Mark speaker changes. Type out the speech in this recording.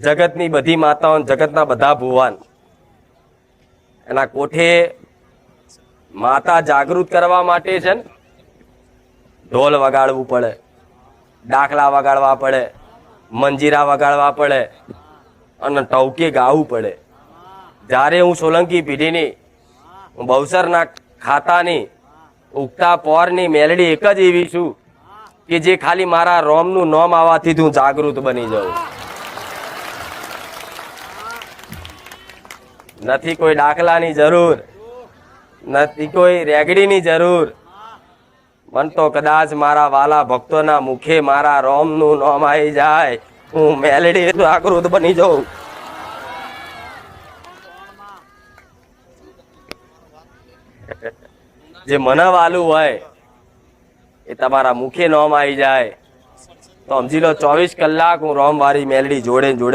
Speaker 1: જગતની બધી માતાઓ, જગતના બધા ભુવન એના કોઠે માતા જાગૃત કરવા માટે છે ને ઢોલ વગાડવું પડે, ડાકલા વગાડવા પડે, મંજીરા વગાડવા પડે અને ટવકે ગાવું પડે. જ્યારે હું સોલંકી પેઢીની, હું બહુસરના ખાતાની ઉગતા પોરની મેલડી એક જ એવી છું કે જે ખાલી મારા રોમનું નામ આવવાથી હું જાગૃત બની જાઉં. નથી કોઈ ડાકલાની જરૂર, નથી કોઈ રેગડીની જરૂર. મન તો કદાચ મારા વાલા ભક્તોના મુખે મારા રોમનું નામ આવી જાય, હું મેલડી જાગૃત બની જાઉં. જે મને વાલું હોય એ તમારા મુખે નામ આવી જાય તો સમજી લો 24 કલાક હું રોમ વાળી મેલડી જોડે જોડે